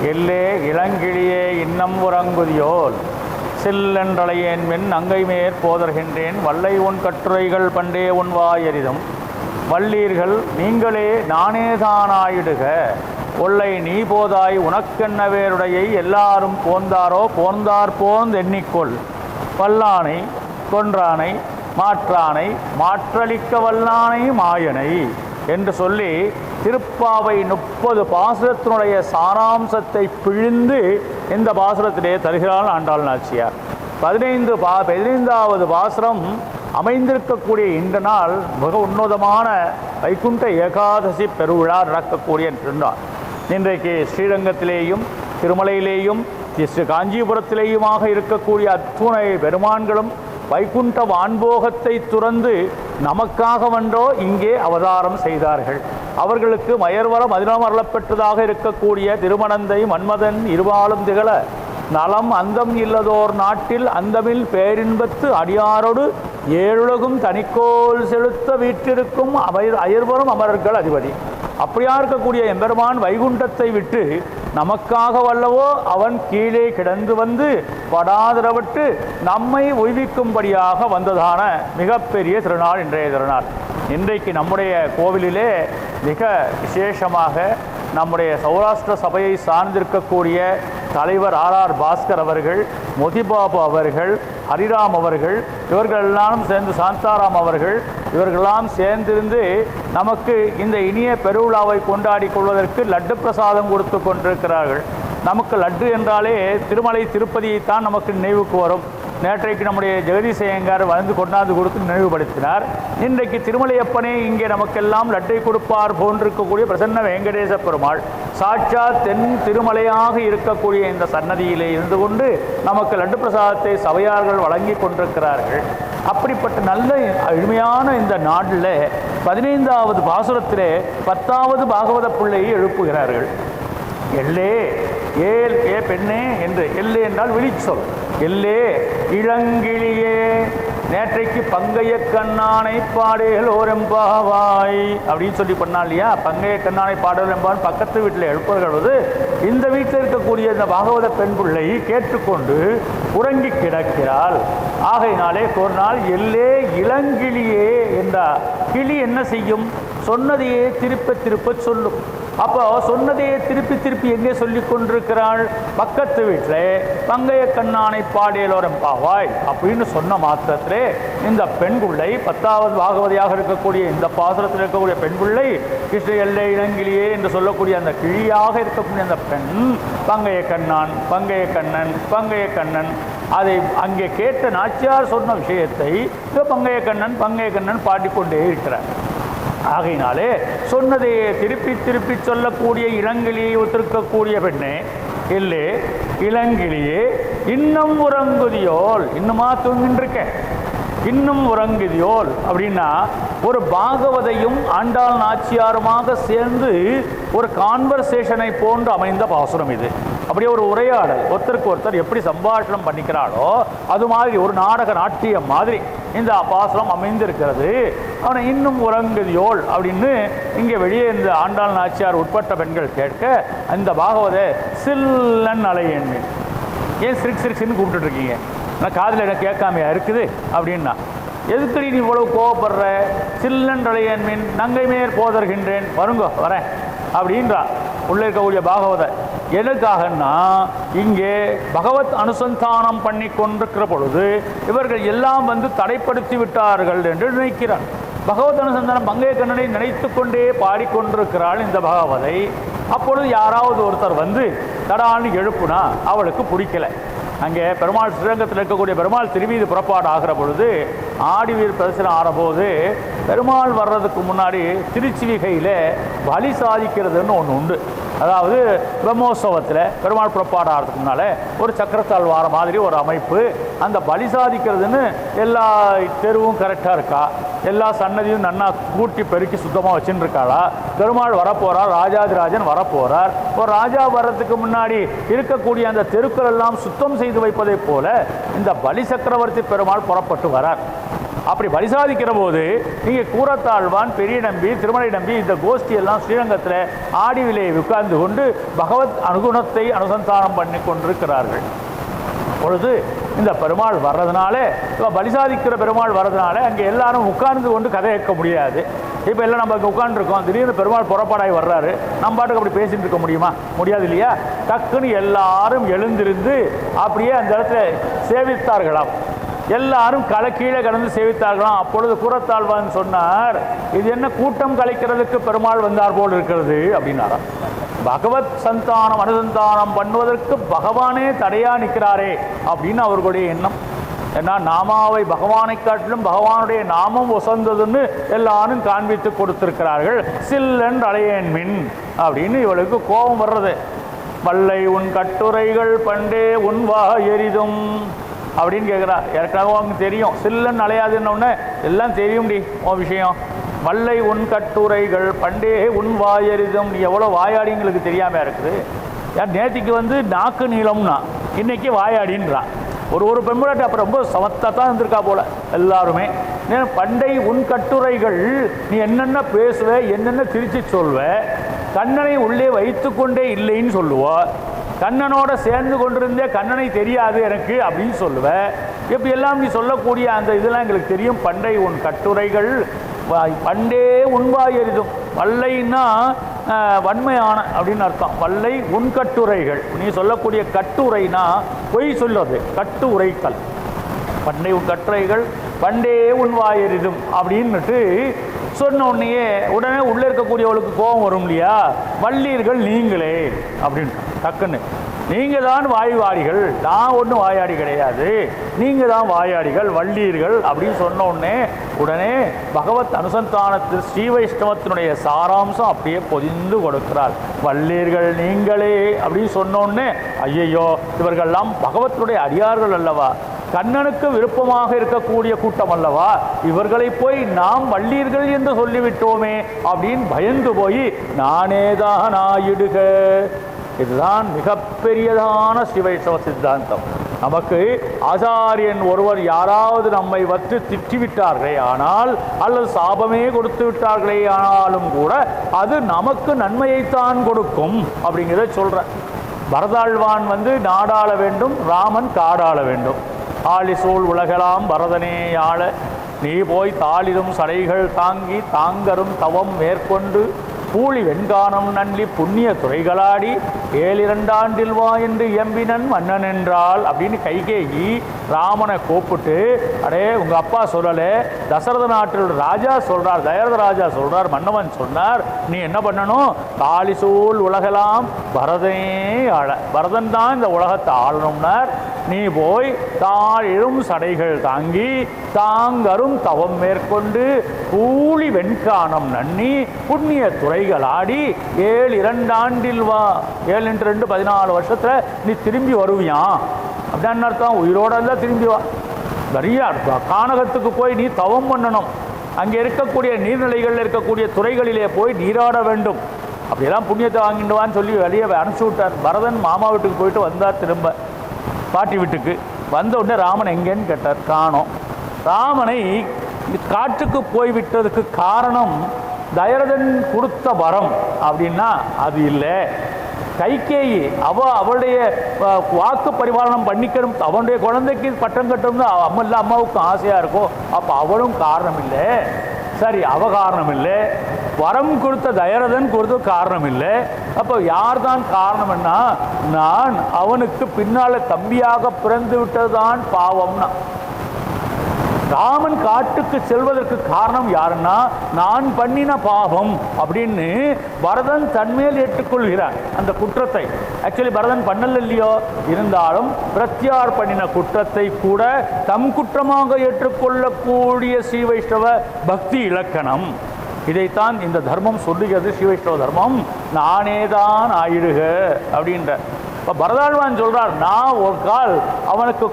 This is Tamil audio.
எல்லே இளங்கிளியே இன்னம் உறங்குதியோல் சில்லென்றலையேன் மின் அங்கைமேற் போதர்கின்றேன் வல்லை உன் கட்டுரைகள் பண்டே உன் வாயரிதும் வல்லீர்கள் நீங்களே நானேதானாயிடுக ஒல்லை நீ போதாய் உனக்கென்ன வேருடையை எல்லாரும் போந்தாரோ போந்தார் போந்து எண்ணிக்கொள் வல்லானை கொன்றானை மாற்றானை மாற்றளிக்க வல்லானை மாயனை என்று சொல்லி திருப்பாவை 30 பாசுரத்தினுடைய சாராம்சத்தை பிழிந்து இந்த பாசுரத்திலே தருகிறாள் ஆண்டாள் நாச்சியார். 15வது பாசுரம் அமைந்திருக்கக்கூடிய இந்த நாள் மிக உன்னதமான வைகுண்ட ஏகாதசி பெருவிழா நடக்கக்கூடிய திருநாள். இன்றைக்கு ஸ்ரீரங்கத்திலேயும் திருமலையிலேயும் காஞ்சிபுரத்திலேயுமாக இருக்கக்கூடிய அத்துணை பெருமான்களும் வைகுண்ட வான்போகத்தை துறந்து நமக்காக வந்தோ இங்கே அவதாரம் செய்தார்கள். அவர்களுக்கு மயர்வரம் அதினமரளப்பெற்றதாக இருக்கக்கூடிய திருமணந்தை மன்மதன் இருவாளும் திகழ நலம் அந்தம் இல்லதோர் நாட்டில் அந்தமில் பேரின்பத்து அடியாரோடு ஏழுலகும் தனிக்கோல் செலுத்த வீற்றிருக்கும் அயர்வரும் அமரர்கள் அதிபதி. அப்படியா இருக்கக்கூடிய எம்பெருமான் வைகுண்டத்தை விட்டு நமக்காக வல்லவோ அவன் கீழே கிடந்து வந்து படாதரவிட்டு நம்மை உய்விக்கும்படியாக வந்ததான மிகப்பெரிய திருநாள் இன்றைய திருநாள். இன்றைக்கு நம்முடைய கோவிலிலே மிக விசேஷமாக நம்முடைய சௌராஷ்டிர சபையை சார்ந்திருக்கக்கூடிய தலைவர் ஆர் பாஸ்கர் அவர்கள், மொதிபாபு அவர்கள், ஹரிராம் அவர்கள், இவர்களெல்லாம் சேர்ந்து சாந்தாராம் அவர்கள் இவர்களெல்லாம் சேர்ந்திருந்து நமக்கு இந்த இனிய பெருவிழாவை கொண்டாடி கொள்வதற்கு லட்டு பிரசாதம் கொடுத்து கொண்டிருக்கிறார்கள். நமக்கு லட்டு என்றாலே திருமலை திருப்பதியைத்தான் நமக்கு நினைவுக்கு வரும். நேற்றைக்கு நம்முடைய ஜெகதீசையங்கார் வந்து கொண்டாந்து கொடுத்து நினைவுபடுத்தினார். இன்றைக்கு திருமலையப்பனே இங்கே நமக்கெல்லாம் லட்டை கொடுப்பார் போன்றிருக்கக்கூடிய பிரசன்ன வெங்கடேச பெருமாள் சாட்சாத் தென் திருமலையாக இருக்கக்கூடிய இந்த சன்னதியிலே இருந்து கொண்டு நமக்கு லட்டு பிரசாதத்தை சபையார்கள் வழங்கி கொண்டிருக்கிறார்கள். அப்படிப்பட்ட நல்ல எளிமையான இந்த நாட்டில் 15வது பாசுரத்திலே 10வது பாகவத பிள்ளையை எழுப்புகிறார்கள். எல்லே ஏல் ஏ பெண்ணே என்று. எல்லே என்றால் விழிச்சொல். எல்லே இளங்கிளியே நேற்றைக்கு பங்கைய கண்ணானை பாடேல் ஓரெம்பாவாய் அப்படின்னு சொல்லி பண்ணால் இல்லையா. பங்கைய கண்ணானை பாடல் என்பான் பக்கத்து வீட்டில் எழுப்பது இந்த வீட்டில் இருக்கக்கூடிய இந்த பாகவத பெண் பிள்ளை கேட்டுக்கொண்டு உறங்கி கிடக்கிறாள். ஆகையினாலே ஒரு நாள் எல்லே இளங்கிளியே என்றார். கிளி என்ன செய்யும்? சொன்னதையே திருப்ப சொல்லும். அப்போ சொன்னதையே திருப்பி எங்கே சொல்லி கொண்டிருக்கிறாள்? பக்கத்து வீட்டில் பங்கைய கண்ணானை பாடேலோரம் பாவாய் அப்படின்னு சொன்ன மாத்திரத்திலே இந்த பெண் பிள்ளை 10வது பாகவதியாக இருக்கக்கூடிய இந்த பாசுரத்தில் இருக்கக்கூடிய பெண் பிள்ளை கிருஷ்ண எல்லை இளங்கிலியே என்று சொல்லக்கூடிய அந்த கிளியாக இருக்கக்கூடிய அந்த பெண் பங்கைய கண்ணன் அதை அங்கே கேட்ட நாச்சியார் சொன்ன விஷயத்தை பங்கைய கண்ணன் பாடிக்கொண்டே இருக்கிறார். ஆகையினாலே சொன்னதையே திருப்பி சொல்லக்கூடிய இளங்கிளியை ஒத்திருக்கக்கூடிய பெண்ணே இல்லே இளங்கிளியே இன்னும் உறங்குதியோல். இன்னுமா தூங்கின்றிருக்க? இன்னும் உறங்குதியோல் அப்படின்னா ஒரு பாகவதையும் ஆண்டாள் நாச்சியாருமாக சேர்ந்து ஒரு கான்வர்சேஷனை போன்று அமைந்த பாசுரம் இது. அப்படியே ஒரு உரையாடல், ஒருத்தருக்கு ஒருத்தர் எப்படி சம்பாஷணம் பண்ணிக்கிறாளோ அது மாதிரி ஒரு நாட்டியம் மாதிரி இந்த பாசுரம் அமைந்திருக்கிறது. அவனை இன்னும் உறங்குதியோல் அப்படின்னு இங்கே வெளியே இந்த ஆண்டாள் நாச்சியார் உட்பட்ட பெண்கள் கேட்க அந்த பாகவத சில்லன் அலையேன். ஏன் சிரிக்ஸ்ன்னு கூப்பிட்டு இருக்கீங்க? நான் காதில் எனக்கு கேட்காமையா இருக்குது அப்படின்னா, எதுக்கடி நீ இவ்வளவு கோவப்படுற? சில்லன் அலையேன் மீன் நங்கை மேற் போதர்கின்றேன், வருங்கோ வரேன் அப்படின்றா உள்ளே இருக்கக்கூடிய பாகவத. எதுக்காகன்னா இங்கே பகவத் அனுசந்தானம் பண்ணி கொண்டிருக்கிற பொழுது இவர்கள் எல்லாம் வந்து தடைப்படுத்தி விட்டார்கள் என்று நினைக்கிறார். பகவத் அனுசந்தானம் பங்கைய கண்ணனை நினைத்து கொண்டே பாடிக்கொண்டிருக்கிறாள் இந்த பாகவதை. அப்பொழுது யாராவது ஒருத்தர் வந்து தடான்னு எழுப்புனா அவளுக்கு பிடிக்கலை. அங்கே பெருமாள் ஸ்ரீரங்கத்தில் இருக்கக்கூடிய பெருமாள் திருவீதி புறப்பாடு ஆகிற பொழுது ஆடிவீர் பிரதர்சனம் ஆகிறபோது பெருமாள் வர்றதுக்கு முன்னாடி திருச்சிவிகையில் பலி சாதிக்கிறதுன்னு ஒன்று உண்டு. அதாவது பிரம்மோற்சவத்தில் பெருமாள் புறப்பாடு ஆகிறதுக்கு முன்னால் ஒரு சக்கரத்தால் வார மாதிரி ஒரு அமைப்பு. அந்த பலி சாதிக்கிறதுன்னு எல்லா தெருவும் கரெக்டாக இருக்கா, எல்லா சன்னதியும் நன்னா கூட்டி பெருக்கி சுத்தமாக வச்சுன்னு இருக்காளா, பெருமாள் வரப்போகிறார், ராஜாதிராஜன் வரப்போகிறார். ஒரு ராஜா வர்றதுக்கு முன்னாடி இருக்கக்கூடிய அந்த தெருக்கள் எல்லாம் சுத்தம் செய்து வைப்பதை போல இந்த பலி சக்கரவர்த்தி பெருமாள் புறப்பட்டு வரார். அப்படி பரிசாதிக்கிற போது நீங்கள் கூரத்தாழ்வான், பெரிய நம்பி, திருமலை நம்பி இந்த கோஷ்டி எல்லாம் ஸ்ரீரங்கத்தில் ஆடிவிலே உட்கார்ந்து கொண்டு பகவத் அனுகுணத்தை அனுசந்தானம் பண்ணி கொண்டிருக்கிறார்கள். பொழுது இந்த பெருமாள் வர்றதுனால, இப்போ பலிசாதிக்கிற பெருமாள் வர்றதுனால அங்கே எல்லாரும் உட்கார்ந்து கொண்டு கதை கேட்க முடியாது. இப்போ எல்லாம் நம்ம இங்கே உட்காந்துருக்கோம், திடீர்னு பெருமாள் புறப்பாடாகி வர்றாரு, நம்ம பாட்டுக்கு அப்படி பேசிட்டு இருக்க முடியுமா? முடியாது இல்லையா? டக்குன்னு எல்லாரும் எழுந்திருந்து அப்படியே அந்த இடத்துல சேவித்தார்களாம். எல்லாரும் கீழே கடந்து சேவித்தார்களாம். அப்பொழுது கூரத்தாழ்வான் சொன்னார், இது என்ன கூட்டம் கலைக்கிறதுக்கு பெருமாள் வந்தார் போல் இருக்கிறது அப்படின்னாராம். பகவத் சந்தானம் அனுசந்தானம் பண்ணுவதற்கு பகவானே தடையா நிற்கிறாரே அப்படின்னு அவர்களுடைய எண்ணம். ஏன்னா நாமாவை பகவானை காட்டிலும் பகவானுடைய நாமம் ஒசந்ததுன்னு எல்லாரும் காண்பித்து கொடுத்திருக்கிறார்கள். சில்லன் அலையேன் மின் அப்படின்னு இவளுக்கு கோபம் வர்றது. வல்லை உன் கட்டுரைகள் பண்டே உன்வா எரிதும் அப்படின்னு கேட்குறா. ஏற்கனவே அவங்க தெரியும், சில்லன் அலையாதுன்னு எல்லாம் தெரியும்டி உன் விஷயம். வல்லை உன் கட்டுரைகள் பண்டே உன் வாயரிதம், நீ எவ்வளோ வாயாடிங்களுக்கு தெரியாமல் இருக்குது. யார் நேத்திக்கு நாக்கு நீளம்னா இன்னைக்கு வாயாடின்றான். ஒரு பெண்மூடாட்டி அப்புறம் ரொம்ப சமத்தாக தான் இருந்திருக்கா போல எல்லாருமே. பண்டை உன் கட்டுரைகள், நீ என்னென்ன பேசுவ, என்னென்ன திருச்சி சொல்வ, கண்ணனை உள்ளே வைத்து கொண்டே இல்லைன்னு சொல்லுவோம், கண்ணனோட சேர்ந்து கொண்டிருந்தே கண்ணனை தெரியாது எனக்கு அப்படின்னு சொல்லுவேன். இப்படி எல்லாம் நீ சொல்லக்கூடிய அந்த இதெல்லாம் எங்களுக்கு தெரியும். பண்டை உன் கட்டுரைகள் பண்டே உண்வாய் எரிதும். வல்லைன்னா வன்மையான அப்படின்னு அர்த்தம். வல்லை உன் கட்டுரைகள், நீ சொல்லக்கூடிய கட்டுரைனா பொய் சொல்றது, கட்டு உரைத்தல். பண்டை உன் கட்டுரைகள் பண்டே உண்வாய் எரிதும் அப்படின்னுட்டு சொன்ன உடனே உள்ளே இருக்கக்கூடியவளுக்கு கோபம் வரும் இல்லையா? வள்ளீர்கள் நீங்களே அப்படின்னு டக்குன்னு, நீங்கள் தான் வாய்வாடிகள், நான் ஒன்றும் வாயாடி கிடையாது, நீங்கள் தான் வாயாடிகள் வள்ளீர்கள் அப்படின்னு சொன்ன உடனே பகவத் அனுசந்தானத்தில் ஸ்ரீ வைஷ்ணவத்தினுடைய சாராம்சம் அப்படியே பொதிந்து கொடுக்கிறார். வள்ளீர்கள் நீங்களே அப்படின்னு சொன்னோடனே, ஐயையோ இவர்கள்லாம் பகவத்துடைய அடியார்கள் அல்லவா, கண்ணனுக்கு விருப்பமாக இருக்கக்கூடிய கூட்டம் அல்லவா, இவர்களை போய் நாம் வள்ளீர்கள் என்று சொல்லிவிட்டோமே அப்படின்னு பயந்து போய் நானே தான் ஆயிடுக. இதுதான் மிகப்பெரியதான ஸ்ரீவைஷ்ணவ சித்தாந்தம். நமக்கு ஆச்சாரியன் ஒருவர் யாராவது நம்மை வச்சு திட்டிவிட்டார்களே ஆனால், அல்லது சாபமே கொடுத்து விட்டார்களே ஆனாலும் கூட அது நமக்கு நன்மையைத்தான் கொடுக்கும் அப்படிங்கிறத சொல்கிறேன். பரதாழ்வான் நாடாள வேண்டும், ராமன் காடாள வேண்டும். ஆழிசூழ் உலகெல்லாம் பரதனே ஆள, நீ போய் தாளிரும் சடைகள் தாங்கி தாங்கரும் தவம் மேற்கொண்டு பூழி வெண்கானம் நன்றி புண்ணிய துறைகளாடி 7 வா என்று எம்பினன் மன்னன் என்றால் அப்படின்னு கைகேயி ராமனை கூப்பிட்டு, அடே உங்கள் அப்பா சொல்லலை, தசரத நாட்டில் ராஜா சொல்கிறார், தயரத ராஜா சொல்கிறார், மன்னவன் சொன்னார், நீ என்ன பண்ணணும், தாளிசூழ் உலகெல்லாம் பரதனே ஆள, பரதன் தான் இந்த உலகத்தை ஆளணும்னார். நீ போய் தாழிரும் சடைகள் தாங்கி தாங்கரும் தவம் மேற்கொண்டு பூழி வெண்கானம் நன்னி புண்ணிய துறைகள் ஆடி 7 வா, 7 × 2 14 வருஷத்தில் நீ திரும்பி வருவியான் அப்படின்னு அர்த்தம். உயிரோட இருந்தால் திரும்பி வா. நிறைய கானகத்துக்கு போய் நீ தவம் பண்ணணும், அங்கே இருக்கக்கூடிய நீர்நிலைகளில் இருக்கக்கூடிய துறைகளிலே போய் நீராட வேண்டும், அப்படியெல்லாம் புண்ணியத்தை வாங்கிட்டு வான்னு சொல்லி வெளியே அனுப்பிச்சி விட்டார். பரதன் மாமா வீட்டுக்கு போயிட்டு வந்தார், திரும்ப பாட்டி வீட்டுக்கு வந்த உடனே ராமன் எங்கேன்னு கேட்டார், காணோம். ராமனை காட்டுக்கு போய்விட்டதுக்கு காரணம் தயரதன் கொடுத்த வரம் அப்படின்னா அது இல்லை, கைகேயி அவளுடைய வாக்கு பரிபாலனம் பண்ணிக்கணும், அவனுடைய குழந்தைக்கு பட்டம் கட்டணும்னு அம்மாவுக்கும் ஆசையாக இருக்கும், அப்போ அவளும் காரணம் இல்லை. சரி, அவ காரணம் இல்லை, வரம் கொடுத்த தயரதன் கொடுத்த காரணம் இல்லை, அப்போ யார் தான் காரணம்னா நான் அவனுக்கு பின்னால் தம்பியாக பிறந்து விட்டதுதான் பாவம்னா. ராமன் காட்டுக்கு செல்வதற்கு காரணம் யாருன்னா நான் பண்ணின பாவம் அப்படின்னு பரதன் தன்மேல் ஏற்றுக்கொள்கிறான் அந்த குற்றத்தை. ஆக்சுவலி பரதன் பண்ணல இல்லையோ, இருந்தாலும் பிரத்யார் பண்ணின குற்றத்தை கூட தம் குற்றமாக ஏற்றுக்கொள்ளக்கூடிய ஸ்ரீ வைஷ்ணவ பக்தி இலக்கணம். இதைத்தான் இந்த தர்மம் சொல்லுகிறது. ஸ்ரீ வைஷ்ணவ தர்மம் நானே தான் ஆயிடுக அப்படின்ற. இப்போ பரதாழ்வான் சொல்றார், நான் ஒரு கால் அவனுக்கு